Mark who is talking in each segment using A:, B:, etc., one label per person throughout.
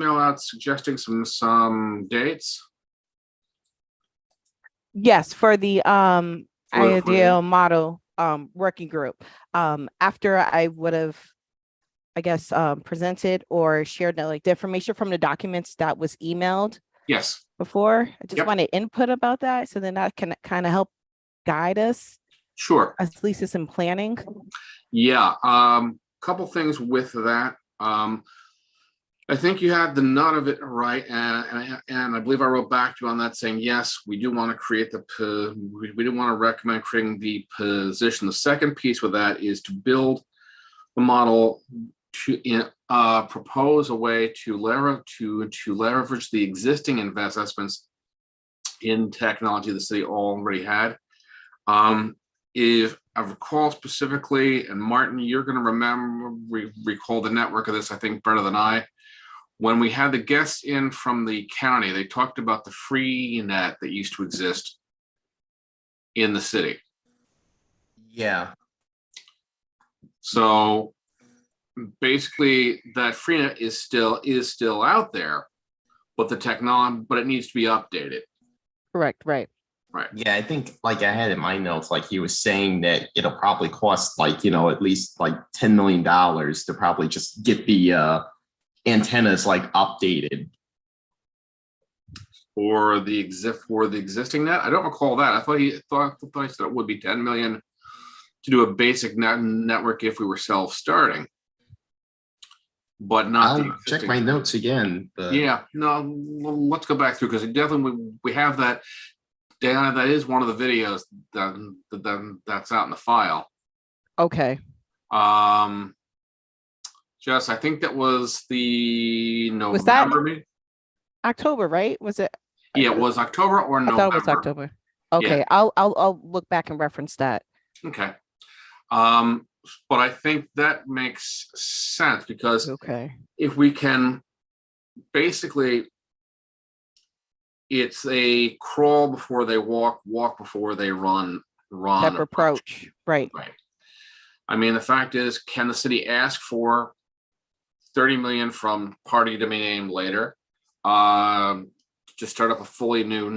A: email out suggesting some dates
B: Yes, for the
A: for
B: ideal model working group. After I would have, I guess, presented or shared the information from the documents that was emailed
A: yes.
B: before. I just
A: Yep.
B: wanted input about that, so then that can kind of help guide us,
A: Sure.
B: at least it's in planning.
A: Yeah. Couple things with that. I think you had the nut of it right, and I believe I wrote back to you on that saying yes, we do want to create we do want to recommend creating the position. The second piece with that is to build the model to propose a way to leverage the existing investments in technology the city already had. If I recall specifically, and Martin, you're going to recall the network of this, I think, better than I. When we had the guests in from the county, they talked about the free net that used to exist in the city.
C: Yeah.
A: So basically, that free net is still out there, but the technology, but it needs to be updated.
B: Correct. Right.
A: Right.
C: Yeah, I think like I had in my notes, like he was saying that it'll probably cost like, at least like $10 million to probably just get the antennas like updated
A: For the existing net. I don't recall that. I thought he said it would be 10 million to do a basic network if we were self-starting, but not the
C: I'll
A: existing.
C: check my notes again. But
A: Yeah, no, let's go back through because definitely we have that. Diana, that is one of the videos that's out in the file.
B: Okay.
A: Jess, I think that was the November.
B: Was that October, right? Was it?
A: Yeah, it was October or November.
B: I thought it was October. Okay,
A: Yeah.
B: I'll look back and reference that.
A: Okay. But I think that makes sense because
B: Okay.
A: if we can basically, it's a crawl before they walk before they run
B: Type approach. Right.
A: Right. I mean, the fact is, can the city ask for 30 million from party to be named later? To start up a fully new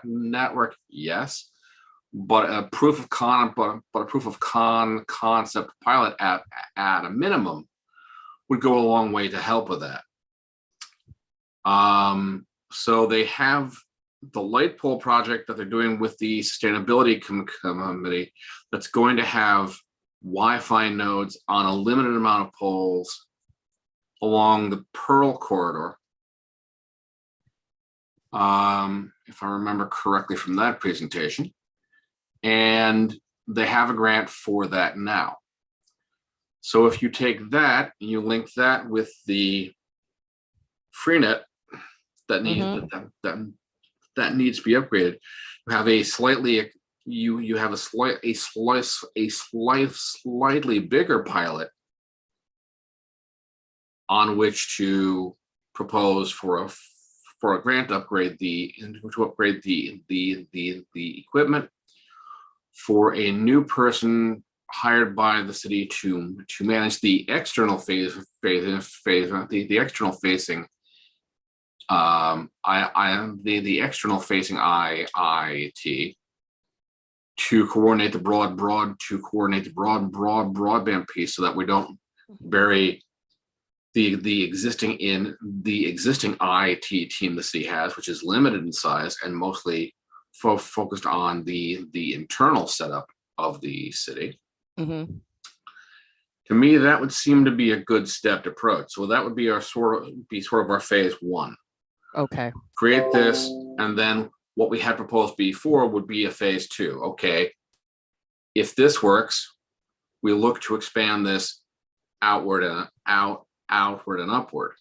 A: network, yes. But a proof of concept pilot at a minimum would go a long way to help with that. So they have the light pole project that they're doing with the sustainability committee that's going to have Wi-Fi nodes on a limited amount of poles along the Pearl corridor. If I remember correctly from that presentation. And they have a grant for that now. So if you take that and you link that with the freenet that needs that needs to be upgraded, you have a slightly slightly bigger pilot on which to propose for a grant to upgrade the equipment for a new person hired by the city to manage the external the external facing the external facing IIT to coordinate the broadband piece so that we don't bury the existing IT team the city has, which is limited in size and mostly focused on the internal setup of the city.
B: Mm-hmm.
A: To me, that would seem to be a good stepped approach. So that would be our sort of our phase one.
B: Okay.
A: Create this, and then what we had proposed before would be a phase two. Okay, if this works, we look to expand this outward and upward.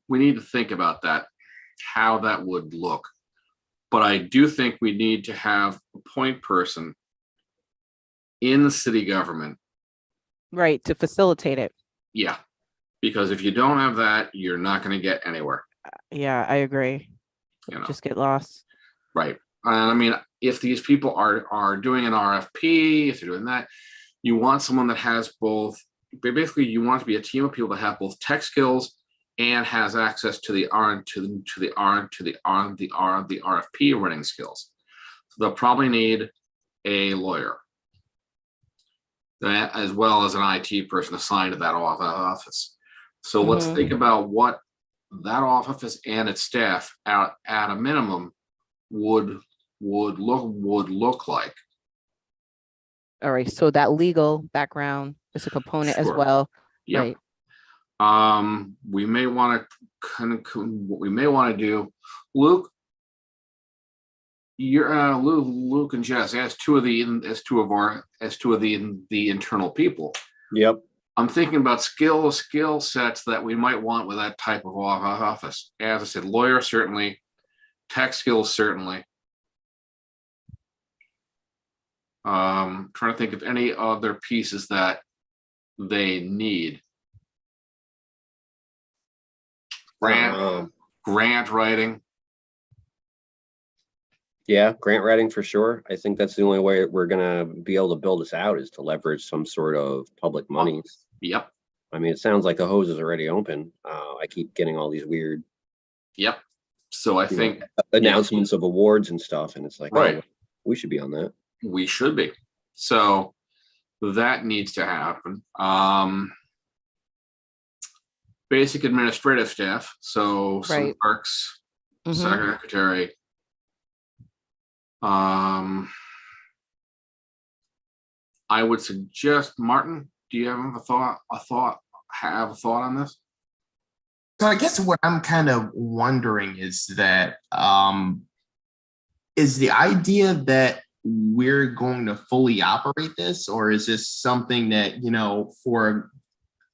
A: We need to think about that, how that would look. But I do think we need to have a point person in the city government.
B: Right, to facilitate it.
A: Yeah, because if you don't have that, you're not going to get anywhere.
B: Yeah, I agree. Just get lost.
A: Right. I mean, if these people are doing an RFP, if they're doing that, you want someone that has both, basically you want to be a team of people that have both tech skills and has access to the RFP running skills. So they'll probably need a lawyer, that as well as an IT person assigned to that office. So let's think about what that office and its staff at a minimum would look like.
B: All right, so that legal background is a component as
A: Sure.
B: well,
A: Yep.
B: right?
A: We may want to what we may want to do, Luke. You're Luke and Jess as two of the internal people.
D: Yep.
A: I'm thinking about skill sets that we might want with that type of office. As I said, lawyer certainly, tech skills certainly. Trying to think of any other pieces that they need. Grant writing.
D: Yeah, grant writing for sure. I think that's the only way we're gonna be able to build this out is to leverage some sort of public monies.
A: Yep.
D: I mean, it sounds like the hose is already open. I keep getting all these weird
A: Yep. So I think
D: announcements of awards and stuff, and it's like,
A: right.
D: Oh, we should be on that.
A: We should be. So that needs to happen. Basic administrative staff. So some
B: Right.
A: clerks,
B: Mhm.
A: secretary. I would suggest, Martin, do you have a thought on this?
C: So I guess what I'm kind of wondering is that is the idea that we're going to fully operate this, or is this something that, you know, for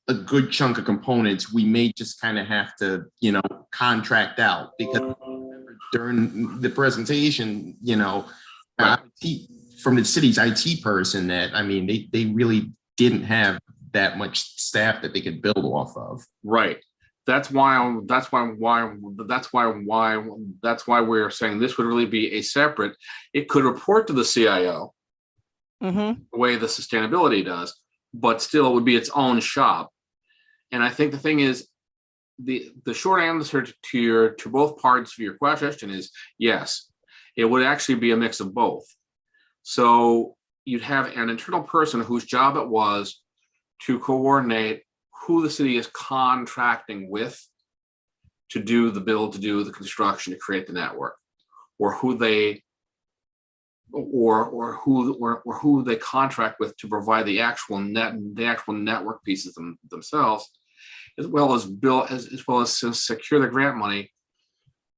C: a good chunk of components, we may just kind of have to, you know, contract out? Because during the presentation, you know,
A: Right.
C: from the city's IT person, that, I mean, they really didn't have that much staff that they could build off of.
A: Right. That's why we're saying this would really be a separate. It could report to the CIO
B: Mhm.
A: the way the sustainability does, but still it would be its own shop. And I think the thing is, the short answer to both parts of your question is yes. It would actually be a mix of both. So you'd have an internal person whose job it was to coordinate who the city is contracting with to do the build, to do the construction, to create the network, or who they contract with to provide the actual network pieces themselves, as well as secure the grant money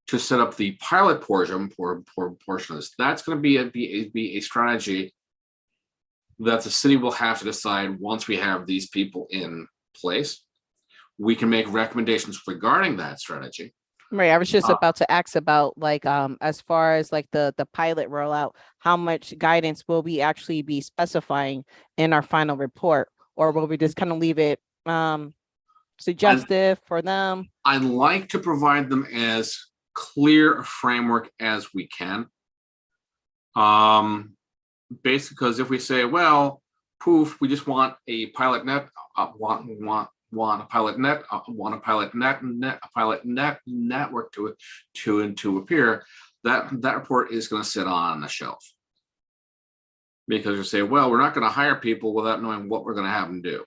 A: to set up the pilot portion of this. That's going to be a strategy that the city will have to decide once we have these people in place. We can make recommendations regarding that strategy.
B: Right, I was just about to ask about like as far as like the pilot rollout, how much guidance will we actually be specifying in our final report, or will we just kind of leave it suggestive for them?
A: I'd like to provide them as clear a framework as we can. Basically, because if we say, well, poof, we just want a pilot net, want a pilot network to appear, that report is going to sit on a shelf. Because you say, well, we're not going to hire people without knowing what we're going to have them do.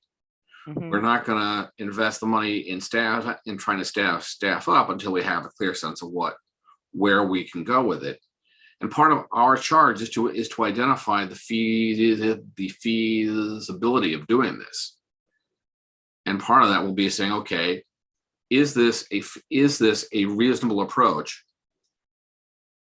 B: Mhm.
A: We're not going to invest the money in staff and trying to staff up until we have a clear sense of where we can go with it. And part of our charge is to identify the feasibility of doing this. And part of that will be saying, okay, is this a reasonable approach?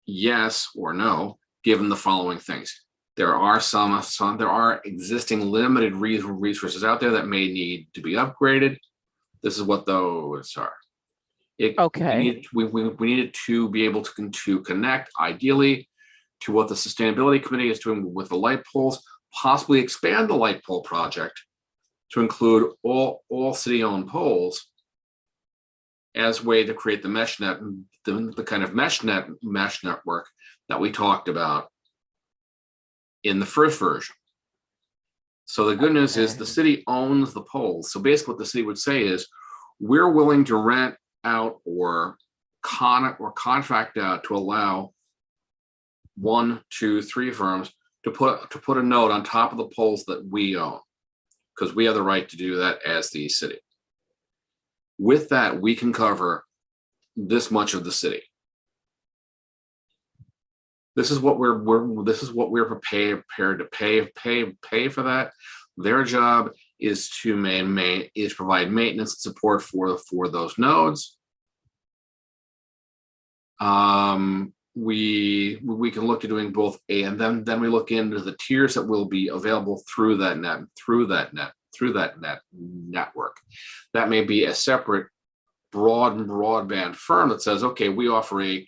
A: Yes or no, given the following things. There are there are existing limited resources out there that may need to be upgraded. This is what those are.
B: Okay.
A: We needed to be able to connect ideally to what the sustainability committee is doing with the light poles, possibly expand the light pole project to include all city-owned poles as a way to create the mesh net, the kind of mesh network that we talked about in the first version. So the good news is the
B: Okay.
A: city owns the poles. So basically what the city would say is, we're willing to rent out or contract out to allow 1, 2, 3 firms to put a node on top of the poles that we own, because we have the right to do that as the city. With that, we can cover this much of the city. This is what we're prepared to pay for that. Their job is to provide maintenance and support for those nodes. We can look at doing both and then we look into the tiers that will be available through that network. That may be a separate broadband firm that says, okay, we offer a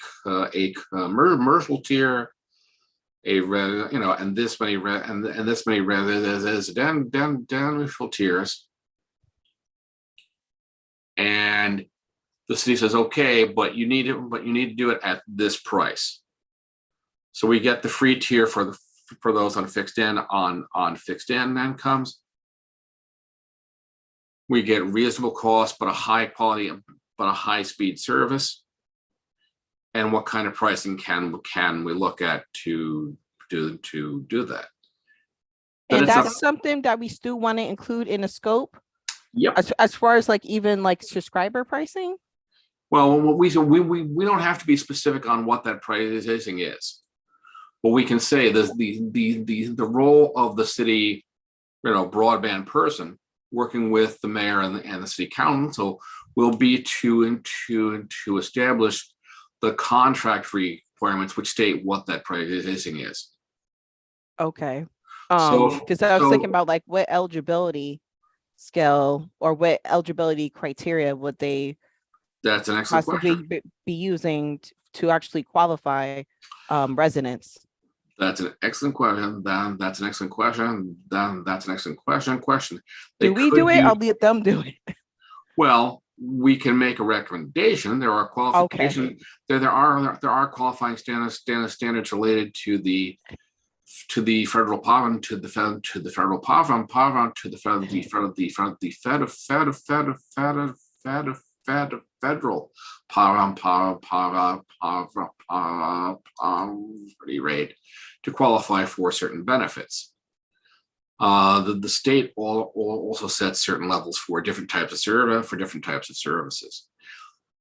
A: commercial tier, and this many residential tiers, and the city says, okay, but you need to do it at this price. So we get the free tier for those on fixed incomes. We get reasonable cost, but a high quality, but a high speed service. And what kind of pricing can we look at to do that? But
B: And
A: it's
B: that's something that we still want to include in the scope
A: yep.
B: as far as like even like subscriber pricing.
A: Well, we don't have to be specific on what that pricing is. But we can say the role of the city, broadband person working with the mayor and the city council will be to establish the contract requirements which state what that pricing is.
B: Okay.
A: So-
B: Because I was
A: so-
B: thinking about like what eligibility scale or what eligibility criteria would they
A: That's an excellent
B: possibly
A: question.
B: be using to actually qualify residents?
A: That's an excellent question. That's an excellent question. That's an excellent question. They
B: Do we
A: could
B: do it?
A: use-
B: I'll let them do it.
A: Well, we can make a recommendation. There are qualifications. There are qualifying standards related to the federal poverty, to the federal poverty rate to qualify for certain benefits. The state also sets certain levels for different types of services.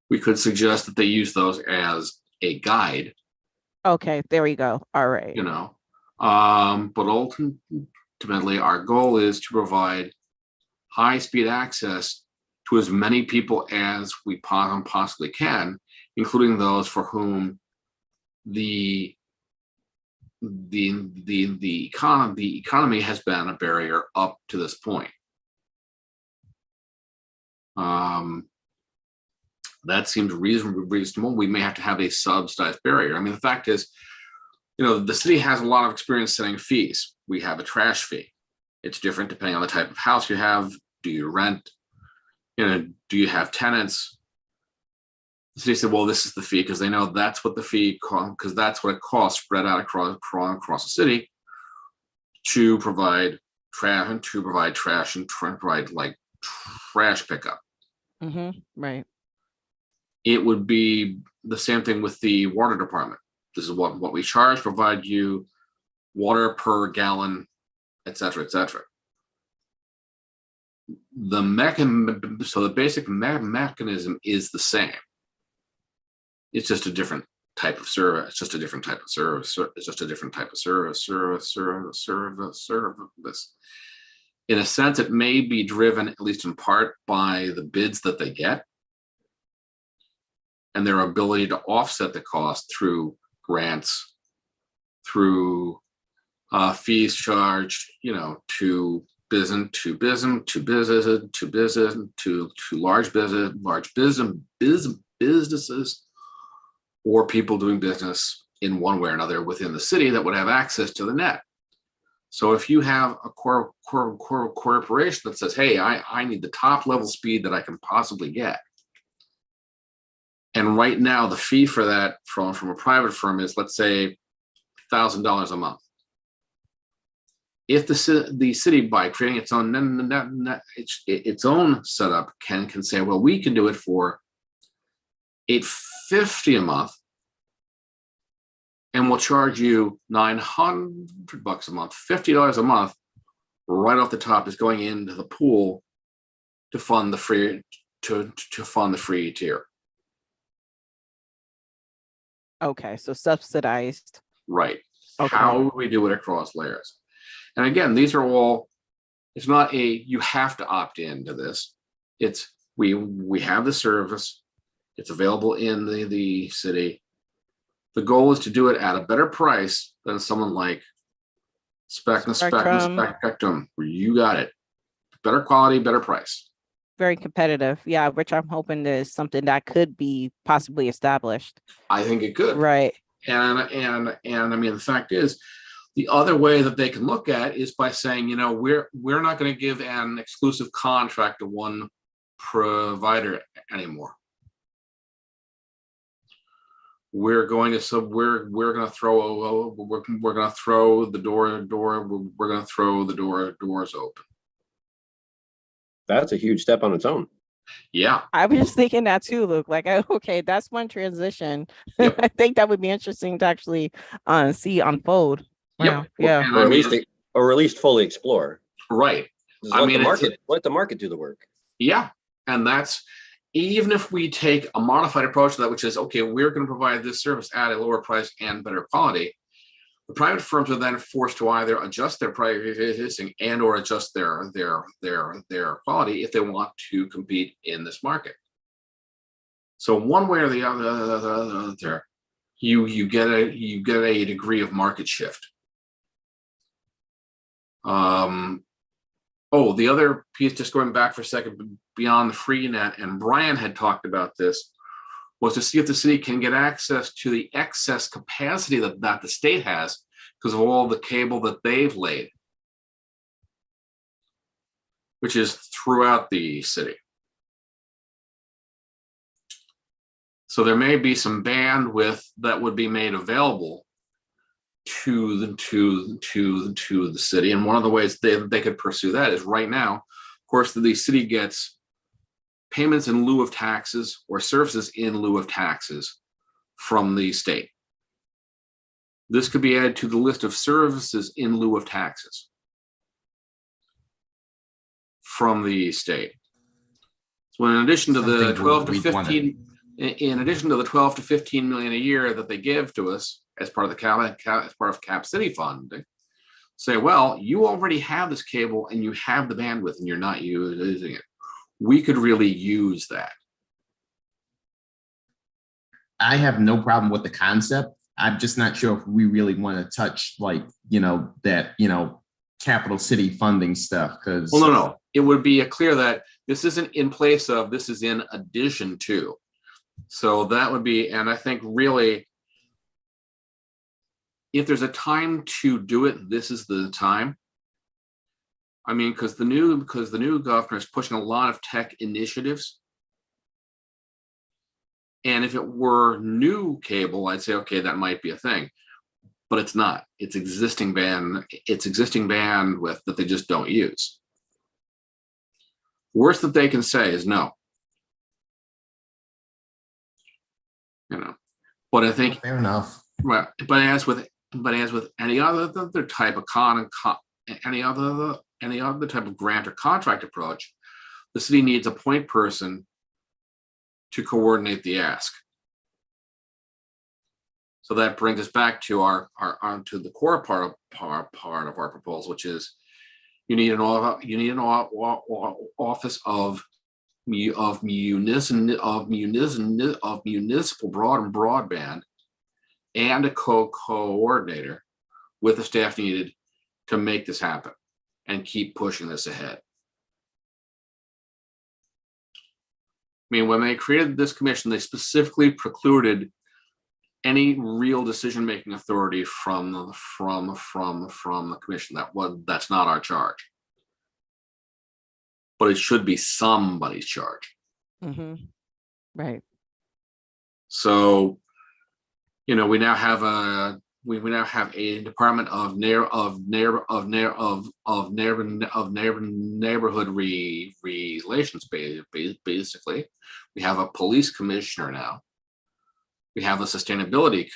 A: We could suggest that they use those as a guide,
B: Okay, there we go. All right.
A: but ultimately our goal is to provide high-speed access to as many people as we possibly can, including those for whom the economy has been a barrier up to this point. That seems reasonable. We may have to have a subsidized barrier. I mean, the fact is, the city has a lot of experience setting fees. We have a trash fee. It's different depending on the type of house you have. Do you rent? Do you have tenants? The city said, well, this is the fee, because they know that's what the fee costs, because that's what it costs spread out across the city to provide trash and to provide trash like trash pickup.
B: Right.
A: It would be the same thing with the water department. This is what we charge, provide you water per gallon, et cetera, et cetera. So the basic mechanism is the same. It's just a different type of service. It's just a different type of service. It's just a different type of service. In a sense, it may be driven, at least in part, by the bids that they get and their ability to offset the cost through grants, through fees charged, to large businesses, or people doing business in one way or another within the city that would have access to the net. So if you have a corporation that says, hey, I need the top level speed that I can possibly get. And right now the fee for that from a private firm is, let's say, $1,000 a month. if the city, by creating its own its own setup, can say, well, we can do it for $850 a month, and we'll charge you $900 a month, $50 a month, right off the top is going into the pool to fund the free fund the free tier.
B: Okay, so subsidized.
A: Right.
B: Okay.
A: How do we do it across layers? And again, these are all, it's not you have to opt into this. It's we have the service. It's available in the city. The goal is to do it at a better price than someone like Spectrum, where you got it. Better quality, better price.
B: Very competitive. Yeah, which I'm hoping is something that could be possibly established.
A: I think it could.
B: Right.
A: And I mean, the fact is, the other way that they can look at is by saying, you know, we're not going to give an exclusive contract to one provider anymore. We're going to throw the doors open.
D: That's a huge step on its own.
A: Yeah,
B: I was just thinking that too, Luke. Like, okay, that's one transition.
A: Yep.
B: I think that would be interesting to actually see unfold. Wow.
A: Yep.
B: Yeah.
D: Or at least fully explore.
A: Right.
D: Let the market do the work.
A: Yeah, and that's, even if we take a modified approach to that, which is, okay, we're going to provide this service at a lower price and better quality, the private firms are then forced to either adjust their pricing and or adjust their quality if they want to compete in this market. So one way or the other, you get a degree of market shift. Oh, the other piece, just going back for a second, beyond the free net, and Brian had talked about this, was to see if the city can get access to the excess capacity that the state has because of all the cable that they've laid, which is throughout the city. So there may be some bandwidth that would be made available to the city, and one of the ways they could pursue that is, right now, of course, the city gets payments in lieu of taxes or services in lieu of taxes from the state. This could be added to the list of services in lieu of taxes from the state. So in addition to the 12 to 15, in addition to the 12 to 15 million a year that they give to us as part of the as part of Cap City funding, say, well, you already have this cable and you have the bandwidth and you're not using it. We could really use that.
C: I have no problem with the concept. I'm just not sure if we really want to touch, like, that, capital city funding stuff, because.
A: Well, no. It would be clear that this isn't in place of, this is in addition to. So that would be, and I think really, if there's a time to do it, this is the time. I mean, because the new governor is pushing a lot of tech initiatives. And if it were new cable, I'd say, okay, that might be a thing, but it's not. It's existing bandwidth that they just don't use. Worst that they can say is no. But I think
C: Fair enough.
A: Right, but as with any other type of any other type of grant or contract approach, the city needs a point person to coordinate the ask. So that brings us back to our to the core part of our proposal, which is you need an office of municipal broadband and a coordinator with the staff needed to make this happen and keep pushing this ahead. I mean, when they created this commission, they specifically precluded any real decision-making authority from the commission. That's not our charge, but it should be somebody's charge.
B: Mm-hmm. Right.
A: So, we now have a we now have a department of neighborhood relations. Basically, we have a police commissioner now. We have a sustainability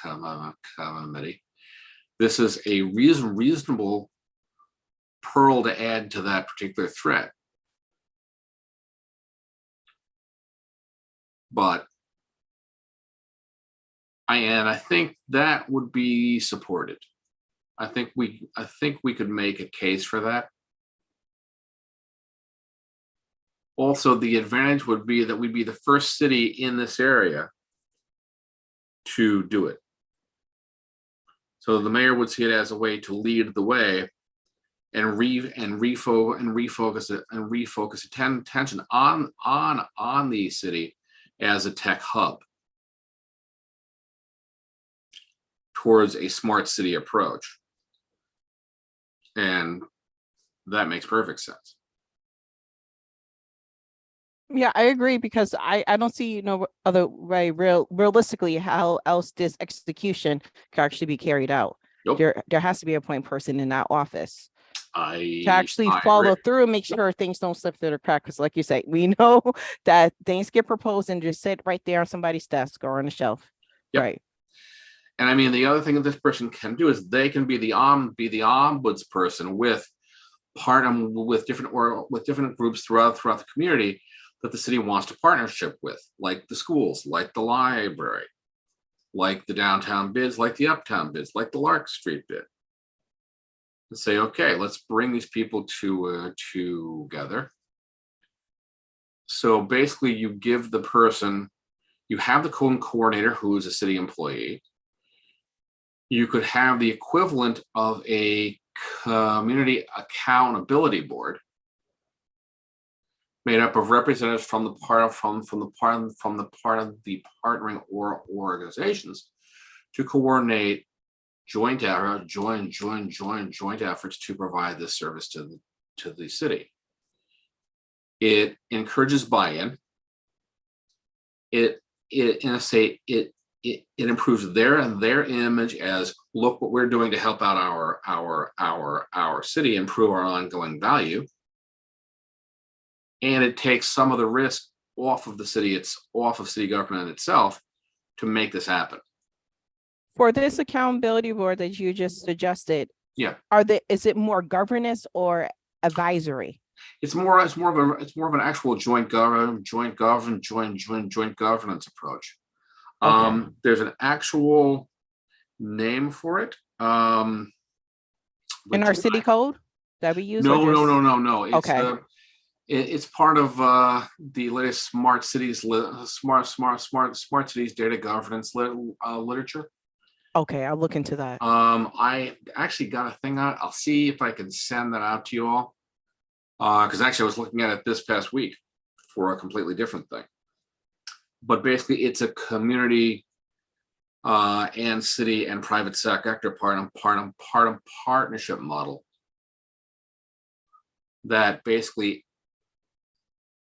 A: committee. This is a reasonable pearl to add to that particular thread. But I think that would be supported. I think we could make a case for that. Also, the advantage would be that we'd be the first city in this area to do it. So the mayor would see it as a way to lead the way and refocus attention on the city as a tech hub towards a smart city approach. And that makes perfect sense.
B: Yeah, I agree, because I don't see no other way realistically how else this execution could actually be carried out.
A: Nope.
B: There has to be a point person in that office to
A: I
B: actually follow
A: agree.
B: through and make sure things don't slip through the cracks. Because like you say, we know that things get proposed and just sit right there on somebody's desk or on the shelf.
A: Yep.
B: Right.
A: And I mean, the other thing that this person can do is they can be the ombuds person with different groups throughout the community that the city wants to partnership with, like the schools, like the library, like the downtown bids, like the uptown bids, like the Lark Street bid. And say, okay, let's bring these people together. So basically, you give the person, you have the coordinator who is a city employee. You could have the equivalent of a community accountability board made up of representatives from the partnering organizations to coordinate joint efforts to provide this service to the city. It encourages buy-in. It improves their image as, look what we're doing to help out our city, improve our ongoing value. And it takes some of the risk off of the city, it's off of city government itself to make this happen.
B: For this accountability board that you just suggested,
A: Yeah,
B: is it more governance or advisory?
A: it's more of an actual joint governance approach.
B: Okay.
A: There's an actual name for it.
B: In our
A: which
B: city code that we use?
A: No. It's
B: Okay.
A: it's part of the latest smart cities data governance literature.
B: Okay, I'll look into that.
A: I actually got a thing out. I'll see if I can send that out to you all. Because actually I was looking at it this past week for a completely different thing. But basically it's a community and city and private sector partnership model that basically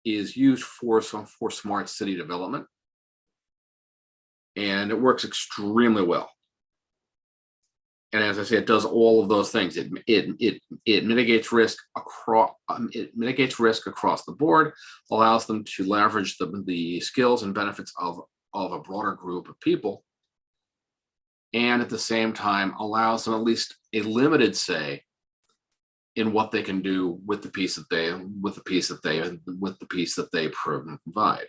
A: is used for smart city development. And it works extremely well. And as I say, it does all of those things. It mitigates risk across the board, allows them to leverage the skills and benefits of a broader group of people, and at the same time allows them at least a limited say in what they can do with the piece that they provide.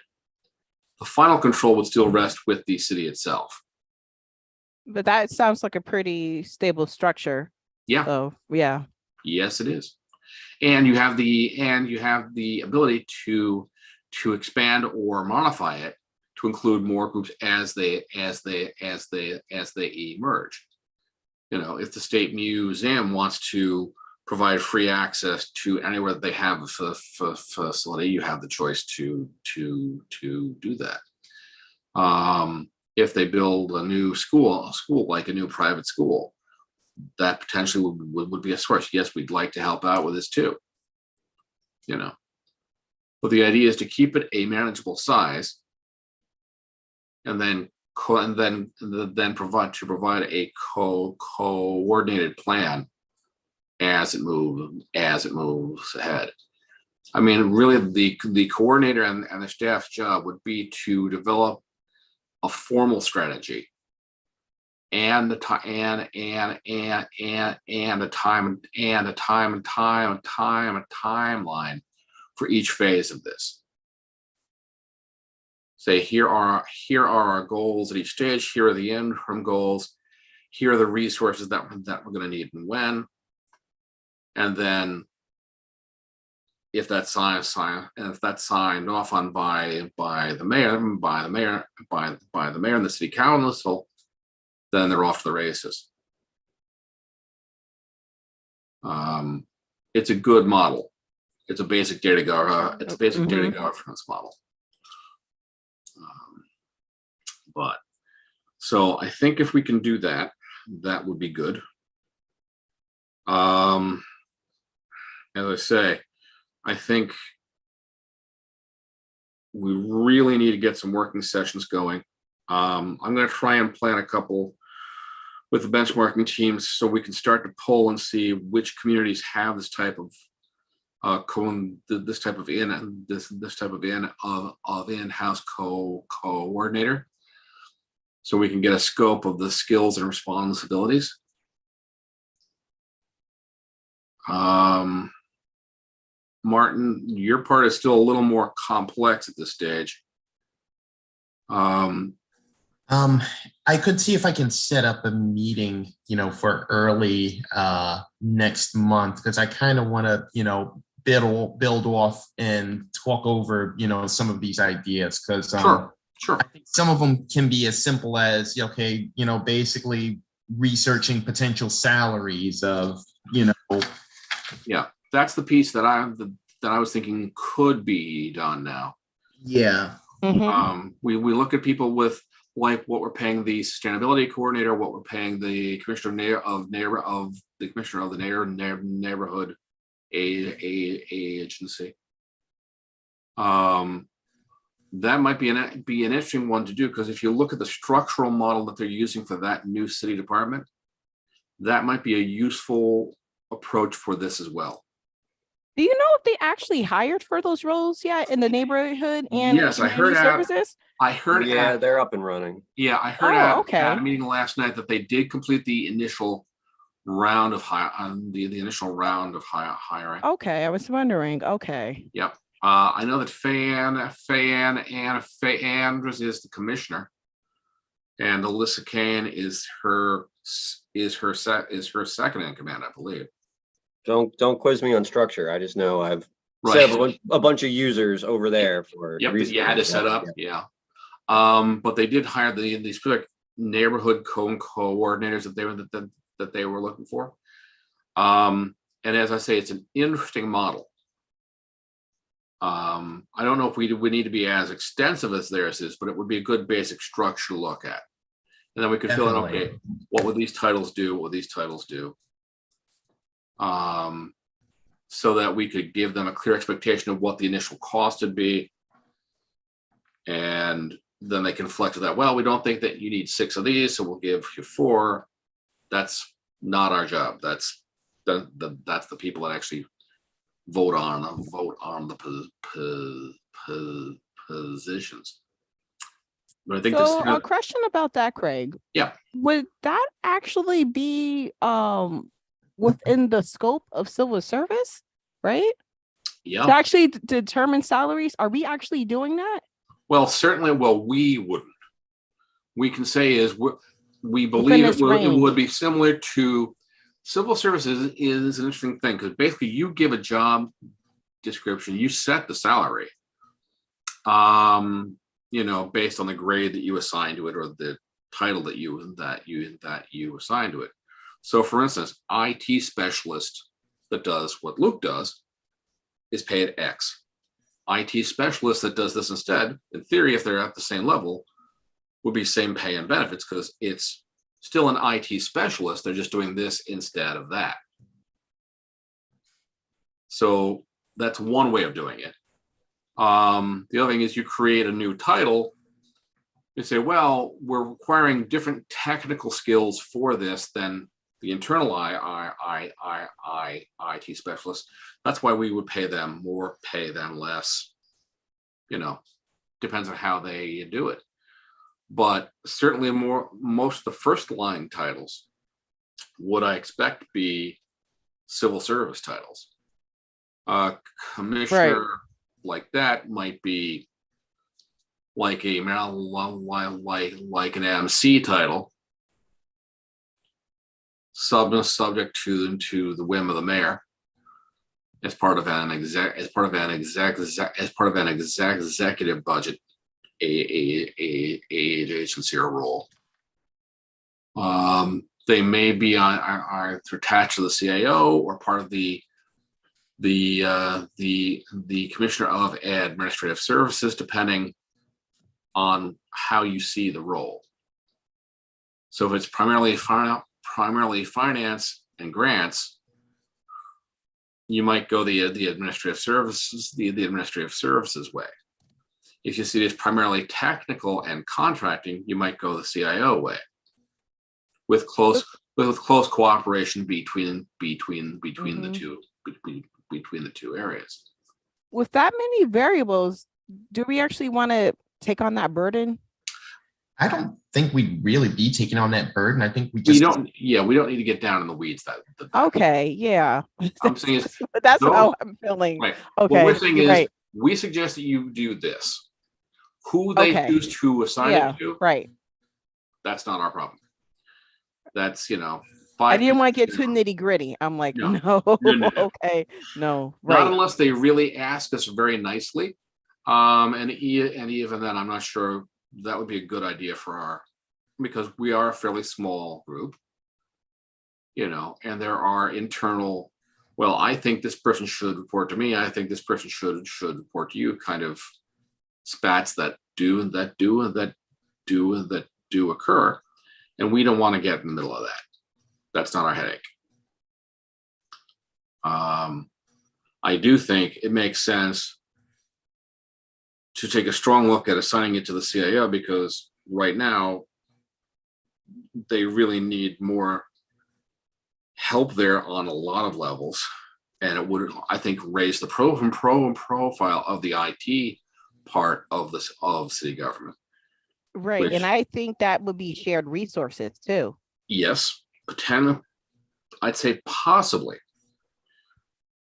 A: The final control would still rest with the city itself.
B: But that sounds like a pretty stable structure.
A: Yeah.
B: So yeah.
A: Yes, it is. And you have the ability to expand or modify it to include more groups as they emerge. You know, if the state museum wants to provide free access to anywhere that they have a facility, you have the choice to do that. If they build a new school like a new private school, that potentially would be a source. Yes, we'd like to help out with this too. You know, but the idea is to keep it a manageable size, and then and then provide a coordinated plan as it moves ahead. I mean, really, the coordinator and the staff's job would be to develop a formal strategy and a timeline for each phase of this. Say, here are our goals at each stage. Here are the interim goals. Here are the resources that we're going to need and when. And then, if that's signed off on by the mayor and the city council, then they're off to the races. It's a good model. It's a basic data governance model. But so I think if we can do that, that would be good. As I say, I think we really need to get some working sessions going. I'm going to try and plan a couple with the benchmarking teams so we can start to pull and see which communities have this type of in-house coordinator, so we can get a scope of the skills and responsibilities. Martin, your part is still a little more complex at this stage.
C: I could see if I can set up a meeting, for early next month, because I kind of want to, build off and talk over, some of these ideas, because
A: Sure.
C: I think some of them can be as simple as, okay, basically researching potential salaries of,
A: Yeah, that's the piece that I was thinking could be done now.
C: Yeah.
A: We look at people with like what we're paying the sustainability coordinator, what we're paying the commissioner of the neighborhood agency. That might be an interesting one to do, because if you look at the structural model that they're using for that new city department, that might be a useful approach for this as well.
B: Do you know if they actually hired for those roles yet in the neighborhood and
A: Yes, I heard
B: services?
D: Yeah, they're up and running.
A: Yeah, I heard at a meeting last night that they did complete the initial round of hiring.
B: Okay, I was wondering. Okay.
A: Yep. I know that Fan Andrews is the commissioner, and Alyssa Kane is her second in command, I believe.
D: Don't quiz me on structure. I just know I've set up a bunch of users over there for.
A: Yep, you had to set up. Yeah. But they did hire these specific neighborhood coordinators that they were looking for. And as I say, it's an interesting model. I don't know if we need to be as extensive as theirs is, but it would be a good basic structure to look at. And then we could fill in, okay, what would these titles do? What would these titles do? So that we could give them a clear expectation of what the initial cost would be. And then they can flex to that. Well, we don't think that you need 6 of these, so we'll give you 4. That's not our job. That's the people that actually vote on the positions. But I think
B: so a question about that, Craig.
A: Yeah.
B: Would that actually be within the scope of civil service, right?
A: Yeah.
B: To actually determine salaries, are we actually doing that?
A: Well, certainly. Well, we wouldn't. We can say is we believe it would be similar to civil services. Is an interesting thing, because basically you give a job description, you set the salary, based on the grade that you assign to it, or the title that you assign to it. So, for instance, IT specialist that does what Luke does is paid X. IT specialist that does this instead, in theory, if they're at the same level, would be same pay and benefits, because it's still an IT specialist. They're just doing this instead of that. So that's one way of doing it. The other thing is you create a new title You say, well, we're requiring different technical skills for this than the internal IT specialists. That's why we would pay them more, pay them less. You know, depends on how they do it. But certainly most of the first line titles would I expect be civil service titles. Commissioner like that might be like a like an MC title, subject to the whim of the mayor, as part of an executive budget agency or role. They may be are attached to the CAO or part of the Commissioner of Administrative Services, depending on how you see the role. So if it's primarily finance and grants, you might go the administrative services way. If you see it as primarily technical and contracting, you might go the CIO way, with close cooperation between the two areas.
B: With that many variables, do we actually want to take on that burden?
C: I don't think we'd really be taking on that burden. I think we don't
A: need to get down in the weeds.
B: Okay, yeah.
A: I'm saying is,
B: that's how I'm feeling.
A: Right.
B: Okay,
A: what we're saying is,
B: right.
A: we suggest that you do this. Who they choose to assign it to,
B: right?
A: That's not our problem. That's
B: I didn't want to get too nitty gritty. I'm like, no. Okay, no, right.
A: Not unless they really ask us very nicely. And even then, I'm not sure that would be a good idea because we are a fairly small group, and there are internal, well, I think this person should report to me. I think this person should report to you, kind of spats that do occur. And we don't want to get in the middle of that. That's not our headache. I do think it makes sense to take a strong look at assigning it to the CIO, because right now they really need more help there on a lot of levels, and it would, I think, raise the profile of the IT part of city government.
B: Right, and I think that would be shared resources too.
A: Yes, I'd say possibly.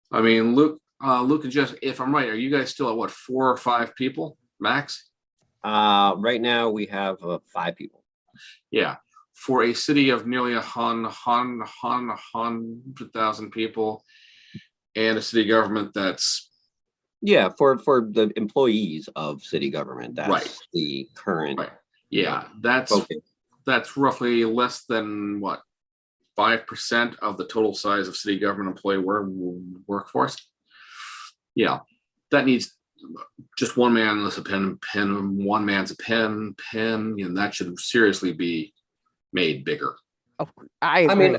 A: I mean, Luke and Jess, if I'm right, are you guys still at what, 4 or 5 people max?
D: Right now we have 5 people.
A: Yeah, for a city of nearly 100,000 people, and a city government that's
D: for the employees of city government. That's the current.
A: Right. Yeah, that's roughly less than what, 5% of the total size of city government employee workforce. Yeah, that needs just one man's a pen, one man's a pen, and that should seriously be made bigger.
D: I mean,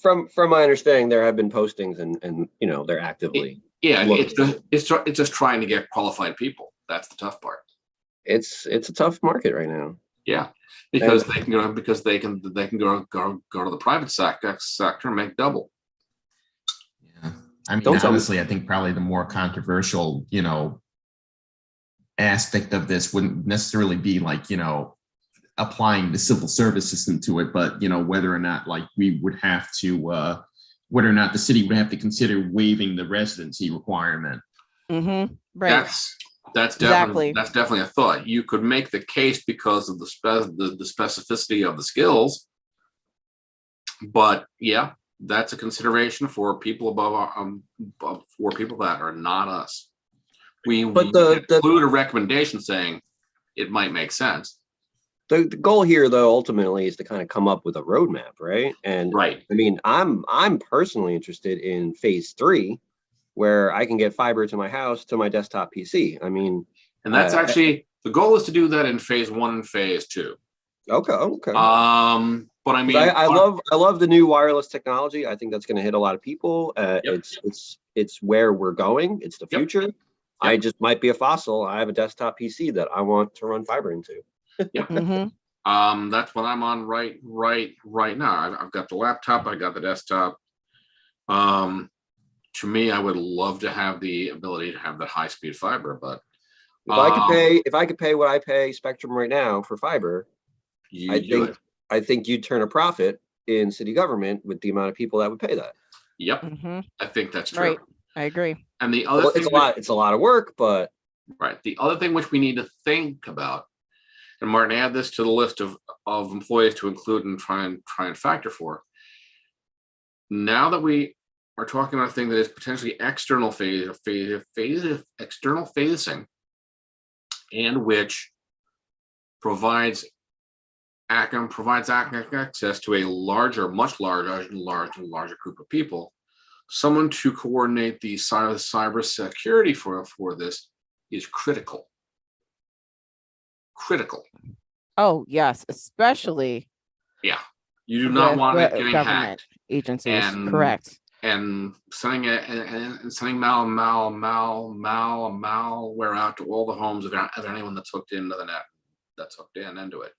D: from my understanding, there have been postings and they're actively.
A: It's just trying to get qualified people. That's the tough part.
D: It's a tough market right now.
A: Yeah, because they can go to the private sector and make double.
C: Yeah, I mean, honestly, I think probably the more controversial, aspect of this wouldn't necessarily be like, applying the civil service system to it, but whether or not we would have to, whether or not the city would have to consider waiving the residency requirement.
B: Mm-hmm. Right.
A: That's definitely a thought. You could make the case because of the specificity of the skills, but yeah, that's a consideration for people above for people that are not us. We include a recommendation saying it might make sense.
D: The goal here, though, ultimately is to kind of come up with a roadmap, right? And
A: right.
D: I mean, I'm personally interested in phase 3, where I can get fiber to my house to my desktop PC. I mean,
A: and that's actually the goal is to do that in phase 1 and phase 2.
D: Okay.
A: But I mean,
D: I love the new wireless technology. I think that's going to hit a lot of people.
A: Yep.
D: It's where we're going. It's the future. Yep. I just might be a fossil. I have a desktop PC that I want to run fiber into.
B: Mhm.
A: That's what I'm on right now. I've got the laptop, I got the desktop. To me, I would love to have the ability to have that high-speed fiber, but
D: If I could pay what I pay Spectrum right now for fiber,
A: you
D: I
A: do
D: think
A: it.
D: I think you'd turn a profit in city government with the amount of people that would pay that.
A: Yep,
B: Mhm.
A: I think that's true.
B: Right. I agree.
A: And the other
D: Well,
A: thing,
D: it's a lot of work, but
A: right, the other thing which we need to think about, and Martin, add this to the list of employees to include and try and factor for. Now that we are talking about a thing that is potentially external external facing, and which provides access to a much larger group of people. Someone to coordinate the cyber security for this is critical. Critical.
B: Oh, yes, especially
A: Yeah, you do not
B: with
A: want it getting
B: government
A: hacked
B: agencies.
A: and
B: Correct.
A: and sending it and sending malware out to all the homes of anyone that's hooked into the net, that's hooked into it.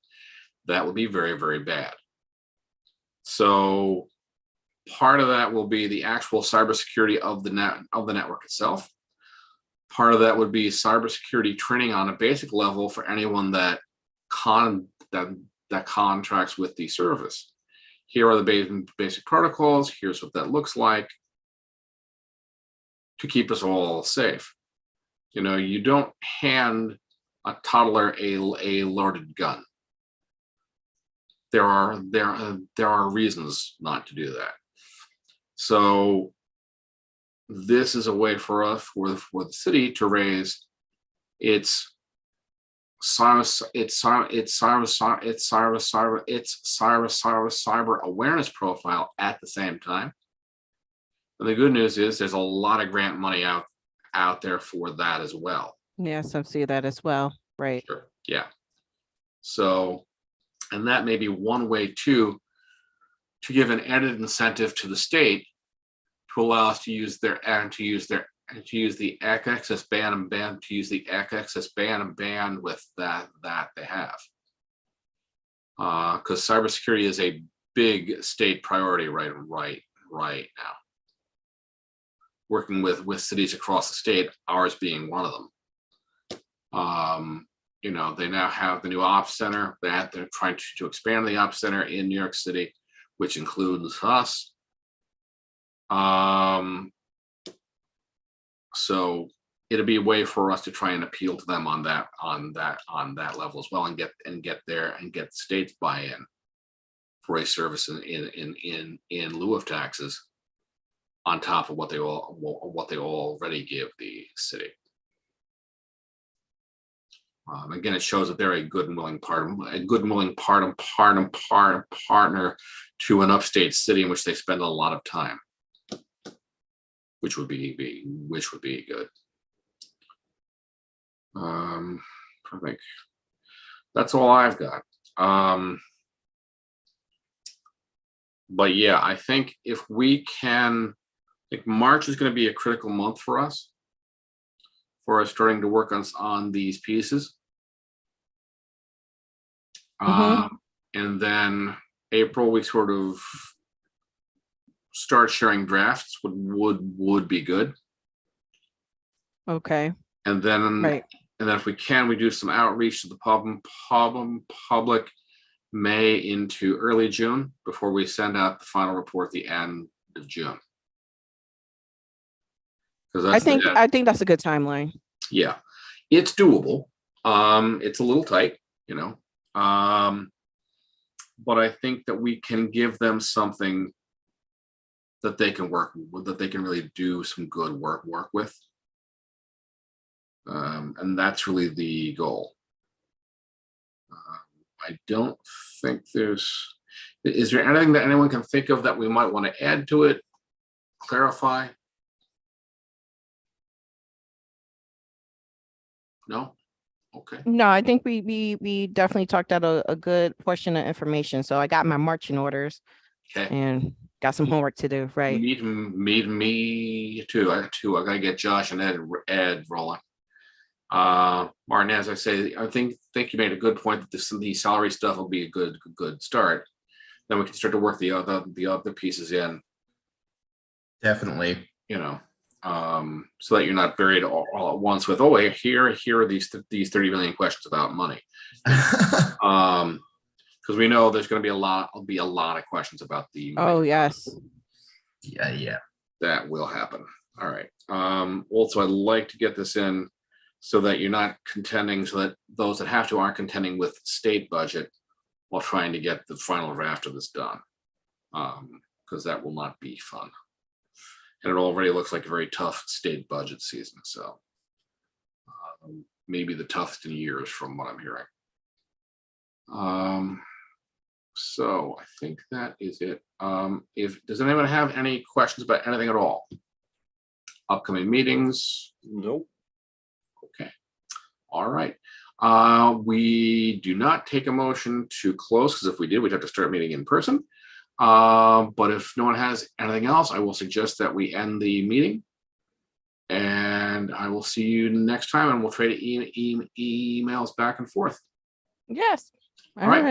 A: That would be very, very bad. So part of that will be the actual cybersecurity of the network itself. Part of that would be cybersecurity training on a basic level for anyone that contracts with the service. Here are the basic protocols. Here's what that looks like to keep us all safe. You know, you don't hand a toddler a loaded gun. There are reasons not to do that. So this is a way for us, for the city, to raise its cyber awareness profile at the same time. And the good news is there's a lot of grant money out there for that as well.
B: Yes, I see that as well. Right.
A: Sure. Yeah. So, and that may be one way to give an added incentive to the state to allow us to use the access band and bandwidth that they have. Because cybersecurity is a big state priority right now. Working with cities across the state, ours being one of them. You know, they now have the new ops center that they're trying to expand the ops center in New York City, which includes us. So it'll be a way for us to try and appeal to them on that level as well, and get states buy-in for a service in lieu of taxes, on top of what they already give the city. Again, it shows that they're a good and willing partner to an upstate city in which they spend a lot of time, which would be good. I think that's all I've got. But yeah, I think if we can, I think March is going to be a critical month for us starting to work on these pieces. And then April, we sort of start sharing drafts would be good.
B: Okay.
A: And then,
B: Right.
A: and then if we can, we do some outreach to the public May into early June before we send out the final report at the end of June.
B: I think that's a good timeline.
A: Yeah, it's doable. It's a little tight, you know. But I think that we can give them something that they can work with, that they can really do some good work with. And that's really the goal. I don't think is there anything that anyone can think of that we might want to add to it, clarify? No? Okay.
B: No, I think we definitely talked out a good portion of information. So I got my marching orders.
A: Okay.
B: And got some homework to do. Right.
A: Me too. I gotta get Josh and Ed rolling. Martin, as I say, I think you made a good point that the salary stuff will be a good start. Then we can start to work the other pieces in,
C: Definitely.
A: you know, so that you're not buried all at once with, oh, here are these 30 million questions about money. Because we know there's going to be a lot of questions about the money.
B: Oh, yes.
C: Yeah.
A: That will happen. All right. Also, I'd like to get this in so that you're not contending, so that those that have to aren't contending with state budget while trying to get the final draft of this done. Because that will not be fun. And it already looks like a very tough state budget season. So maybe the toughest in years from what I'm hearing. So I think that is it. Does anyone have any questions about anything at all? Upcoming meetings?
D: Nope.
A: Okay. All right. We do not take a motion to close, because if we did, we'd have to start meeting in person. But if no one has anything else, I will suggest that we end the meeting. And I will see you next time, and we'll trade emails back and forth.
B: Yes.
A: All right.
B: All right.